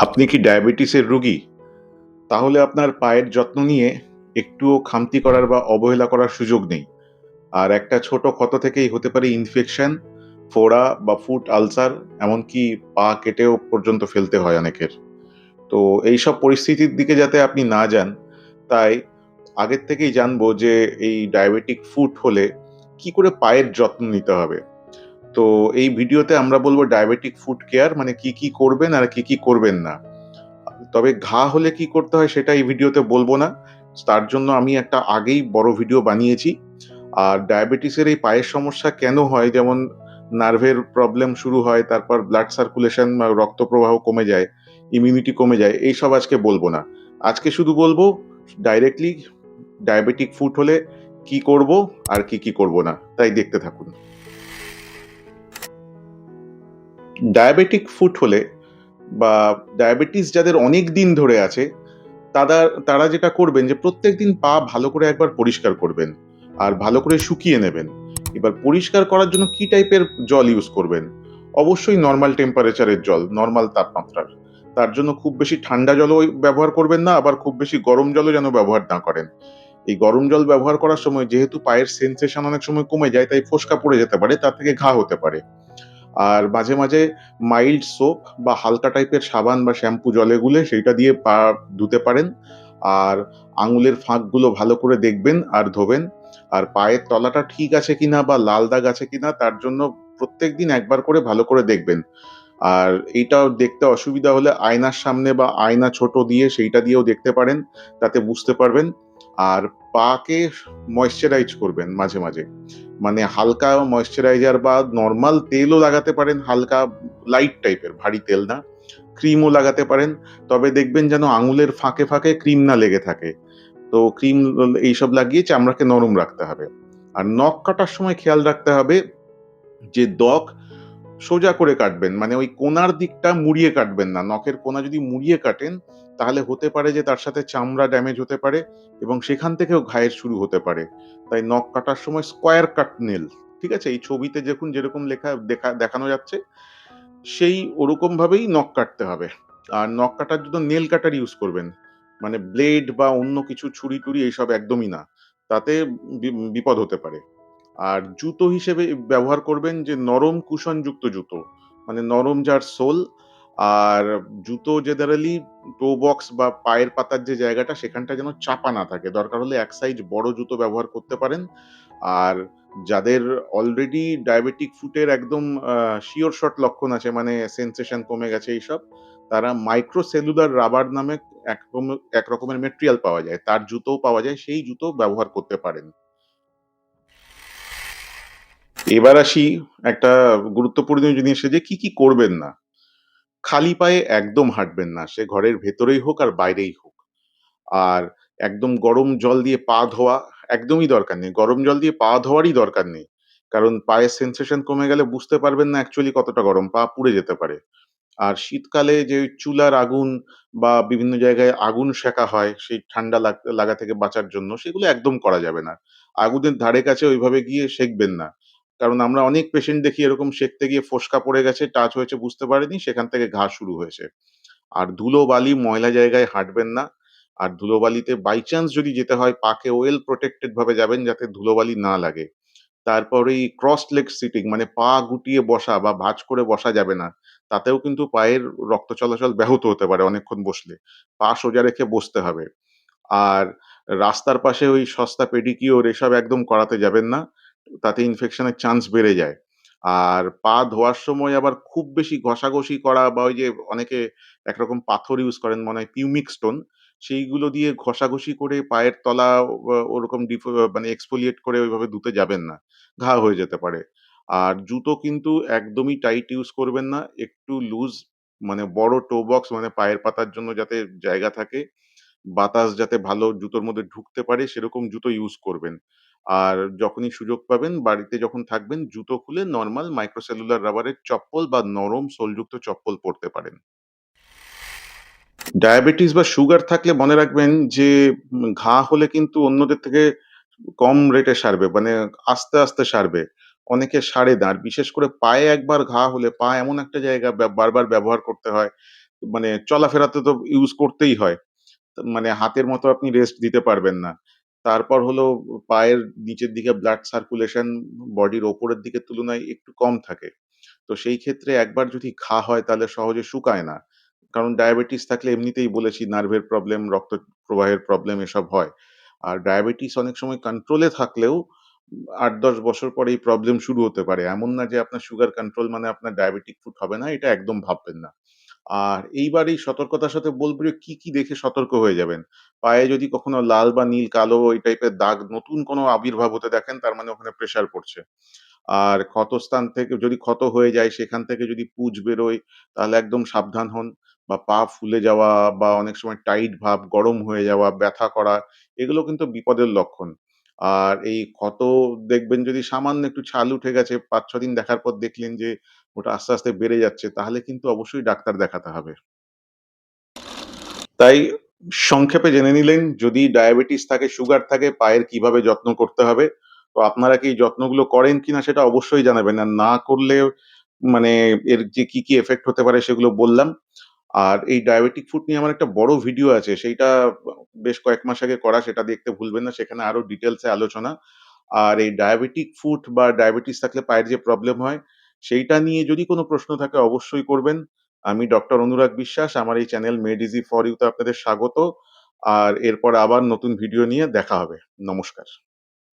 আপনি কি ডায়াবেটিসের রোগী? তাহলে আপনার পায়ের যত্ন নিয়ে একটুও খামতি করার বা অবহেলা করার সুযোগ নেই। আর একটা ছোট ক্ষত থেকেই হতে পারে ইনফেকশন, ফোড়া বা ফুট আলসার, এমনকি পা কেটেও পর্যন্ত ফেলতে হয় অনেকের। তো এইসব পরিস্থিতির দিকে যাতে আপনি না যান, তাই আগের থেকেই জানবো যে এই ডায়াবেটিক ফুট হলে কি করে পায়ের যত্ন নিতে হবে। তো এই ভিডিওতে আমরা বলবো ডায়াবেটিক ফুট কেয়ার মানে কি করবেন আর কি করবেন না। তবে ঘা হলে কি করতে হয় সেটা এই ভিডিওতে বলবো না। তার জন্য আমি একটা আগেই বড় ভিডিও বানিয়েছি। আর ডায়াবেটিসের এই পায়ের সমস্যা কেন হয়, যেমন নার্ভের প্রবলেম শুরু হয়, তারপর ব্লাড সার্কুলেশন বা রক্ত প্রবাহ কমে যায়, ইমিউনিটি কমে যায়, এইসব আজকে বলবো না। আজকে শুধু বলবো ডাইরেক্টলি ডায়াবেটিক ফুট হলে কি করব আর কি করব না। তাই দেখতে থাকুন। ডায়াবেটিক ফুট হলে বা ডায়াবেটিস যাদের অনেক দিন ধরে আছে তারা তারা যেটা করবেন যে প্রত্যেকদিন পা ভালো করে একবার পরিষ্কার করবেন আর ভালো করে শুকিয়ে নেবেন। এবার পরিষ্কার করার জন্য কি টাইপের জল ইউজ করবেন? অবশ্যই নরমাল টেম্পারেচারের জল, নরমাল তাপমাত্রার। তার জন্য খুব বেশি ঠান্ডা জলও ব্যবহার করবেন না, আবার খুব বেশি গরম জলও যেন ব্যবহার না করেন। এই গরম জল ব্যবহার করার সময় যেহেতু পায়ের সেনসেশন অনেক সময় কমে যায়, তাই ফোস্কা পড়ে যেতে পারে, তার থেকে ঘা হতে পারে। আর মাঝে মাঝে মাইল্ড সোপ বা হালকা টাইপের সাবান বা শ্যাম্পু জলে গুলে সেইটা দিয়ে পা ধুতে পারেন। আর আঙুলের ফাঁকগুলো ভালো করে দেখবেন আর ধোবেন। আর পায়ের তলাটা ঠিক আছে কিনা বা লাল দাগ আছে কিনা তার জন্য প্রত্যেকদিন একবার করে ভালো করে দেখবেন। আর এইটাও দেখতে অসুবিধা হলে আয়নার সামনে বা আয়না ছোট দিয়ে সেইটা দিয়েও দেখতে পারেন, তাতে বুঝতে পারবেন। আর পাকে ময়েশ্চারাইজ করবেন মাঝে মাঝে, মানে হালকা ময়েশ্চারাইজার বা নরমাল তেলও লাগাতে পারেন, হালকা লাইট টাইপের, ভারী তেল না। ক্রিমও লাগাতে পারেন। তবে দেখবেন যেন আঙুলের ফাঁকে ফাঁকে ক্রিম না লেগে থাকে। তো ক্রিম এইসব লাগিয়ে চামড়াকে নরম রাখতে হবে। আর নখ কাটার সময় খেয়াল রাখতে হবে যে সোজা করে কাটবেন। মানে ওই কোণার দিকটা মুড়িয়ে কাটবেন না। নখের কোণা যদি মুড়িয়ে কাটেন, তাহলে হতে পারে যে তার সাথে চামড়া ড্যামেজ হতে পারে এবং সেখান থেকেও ঘায়ের শুরু হতে পারে। তাই নখ কাটার সময় স্কোয়ার কাট নেল, ঠিক আছে? এই ছবিতে দেখুন যেরকম দেখানো যাচ্ছে, সেই ওরকম ভাবেই নখ কাটতে হবে। আর নখ কাটার জন্য নেল কাটার ইউজ করবেন। মানে ব্লেড বা অন্য কিছু ছুরি-টুরি এইসব একদমই না। তাতে বিপদ হতে পারে। আর জুতো হিসেবে ব্যবহার করবেন যে নরম কুশনযুক্ত জুতো। মানে নরম যার সোল। আর জুতো জেনারেলি টো বক্স বা পায়ের পাতার যে জায়গাটা সেখানটা যেন চাপা না থাকে। দরকার হলে এক সাইজ বড় জুতো ব্যবহার করতে পারেন। আর যাদের অলরেডি ডায়াবেটিক ফুটের একদম শিওর শট লক্ষণ আছে, মানে সেনসেশন কমে গেছে এইসব, তারা মাইক্রো সেলুলার রাবার নামে এক রকমের মেটেরিয়াল পাওয়া যায়। তার জুতোও পাওয়া যায়। সেই জুতো ব্যবহার করতে পারেন। এবার আসি একটা গুরুত্বপূর্ণ জিনিসে যে কি করবেন না। খালি পায়ে একদম হাঁটবেন না। সে ঘরের ভেতরেই হোক আর বাইরেই হোক। আর একদম গরম জল দিয়ে পা ধোয়া একদমই দরকার নেই। গরম জল দিয়ে পা ধোয়ারই দরকার নেই। কারণ পায়ের সেনসেশন কমে গেলে বুঝতে পারবেন না অ্যাকচুয়ালি কতটা গরম। পা পুড়ে যেতে পারে। আর শীতকালে যে ওই চুলার আগুন বা বিভিন্ন জায়গায় আগুন সেকা হয় সেই ঠান্ডা লাগা থেকে বাঁচার জন্য, সেগুলো একদম করা যাবে না। আগুনের ধারে কাছে ওইভাবে গিয়ে সেকবেন না। কারণ আমরা অনেক পেশেন্ট দেখি এরকম সেকতে গিয়ে ফোস্কা পড়ে গেছে, টাচ হয়েছে বুঝতে পারেনি, সেখান থেকে ঘা শুরু হয়েছে। আর ধুলোবালি ময়লা জায়গায় হাঁটবেন না। আর ধুলোবালিতে বাই চান্স যদি যেতে হয়, পাকে ওয়েল প্রটেক্টেড ভাবে যাবেন যাতে ধুলোবালি না লাগে। তারপর এই ক্রস লেগ সিটিং মানে পা গুটিয়ে বসা বা ভাঁজ করে বসা যাবে না। তাতেও কিন্তু পায়ের রক্ত চলাচল ব্যাহত হতে পারে অনেকক্ষণ বসলে। পা সোজা রেখে বসতে হবে। আর রাস্তার পাশে ওই সস্তা পেডিকিউর এসব একদম করাতে যাবেন না। তাতে ইনফেকশনের চান্স বেড়ে যায়। আর পা ধোয়ার সময় আবার খুব বেশি ঘষাঘষি করা বা ওই যে অনেকে একরকম পাথর ইউজ করেন, মনে হয় পিউমিক স্টোন, সেইগুলো দিয়ে ঘষাঘষি করে পায়ের তলা ওরকম মানে এক্সফোলিয়েট করে ওইভাবে ধুতে যাবেন না। ঘা হয়ে যেতে পারে। আর জুতো কিন্তু একদমই টাইট ইউজ করবেন না। একটু লুজ, মানে বড় টো বক্স, মানে পায়ের পাতার জন্য যাতে জায়গা থাকে, বাতাস যাতে ভালো জুতোর মধ্যে ঢুকতে পারে সেরকম জুতো ইউজ করবেন। আর যখনই সুযোগ পাবেন বাড়িতে যখন থাকবেন, জুতো খুলে নরমাল মাইক্রোসেলুলার রাবারের চপ্পল বা নরম সোলযুক্ত চপ্পল পরতে পারেন। ডায়াবেটিস বা সুগার থাকলে মনে রাখবেন যে ঘা হলে কিন্তু অন্যদের থেকে কম রেটে সারবে। মানে আস্তে সারবে। অনেকে সারে না। আর বিশেষ করে পায়ে একবার ঘা হলে পা এমন একটা জায়গা বারবার ব্যবহার করতে হয়। মানে চলাফেরাতে তো ইউজ করতেই হয়। মানে হাতের মতো আপনি রেস্ট দিতে পারবেন না। তারপর হলো পায়ের নিচের দিকে ব্লাড সার্কুলেশন বডির উপরের দিকের তুলনায় একটু কম থাকে। তো সেই ক্ষেত্রে একবার যদি ঘা হয় তাহলে সহজে শুকায় না। কারণ ডায়াবেটিস থাকলে এমনিতেই বলেছি নার্ভের প্রবলেম, রক্ত প্রবাহের প্রবলেম এসব হয়। আর ডায়াবেটিস অনেক সময় কন্ট্রোলে থাকলেও ৮-১০ বছর পরে এই প্রবলেম শুরু হতে পারে। এমন না যে আপনার সুগার কন্ট্রোল মানে আপনার ডায়াবেটিক ফুট হবে না, এটা একদম ভাববেন না। আর এইবার এই সতর্কতার সাথে বলব যে কি দেখে সতর্ক হয়ে যাবেন। পায়ে যদি কখনো লাল বা নীল, কালো এই টাইপের দাগ নতুন কোনো আবির্ভাব হতে দেখেন তার মানে ওখানে প্রেশার পড়ছে। আর ক্ষতস্থান থেকে যদি ক্ষত হয়ে যায় সেখান থেকে যদি পুঁজ বেরোয় তাহলে একদম সাবধান হন। বা পা ফুলে যাওয়া বা অনেক সময় টাইট ভাব, গরম হয়ে যাওয়া, ব্যথা করা এগুলো কিন্তু বিপদের লক্ষণ। আর এই ক্ষত দেখবেন যদি সামান্য একটু ছাল উঠে গেছে ৫-৬ দিন দেখার পর দেখলেন যে ওটা আস্তে বেড়ে যাচ্ছে তাহলে কিন্তু অবশ্যই ডাক্তার দেখাতে হবে। তাই সংক্ষেপে জেনে নিলেন যদি ডায়াবেটিস থাকে, সুগার থাকে পায়ের কিভাবে যত্ন করতে হবে। তো আপনারা কি এই যত্নগুলো করেন কিনা সেটা অবশ্যই জানাবেন। আর না করলে মানে এর যে কি এফেক্ট হতে পারে সেগুলো বললাম। আর এই ডায়াবেটিক ফুড নিয়ে আমার একটা বড় ভিডিও আছে। সেইটা বেশ কয়েক মাস আগে করা সেটা দেখতে ভুলবেন না। সেখানে আরো ডিটেইলস এ আলোচনা। আর এই ডায়াবেটিক ফুট বা ডায়াবেটিস থাকলে পায়ের যে প্রবলেম হয় সেইটা নিয়ে যদি কোনো প্রশ্ন থাকে অবশ্যই করবেন। আমি ডক্টর অনুরাগ বিশ্বাস। আমার এই channel made easy for you তে আপনাদের স্বাগত। আর এরপর আবার নতুন ভিডিও নিয়ে দেখা হবে। নমস্কার।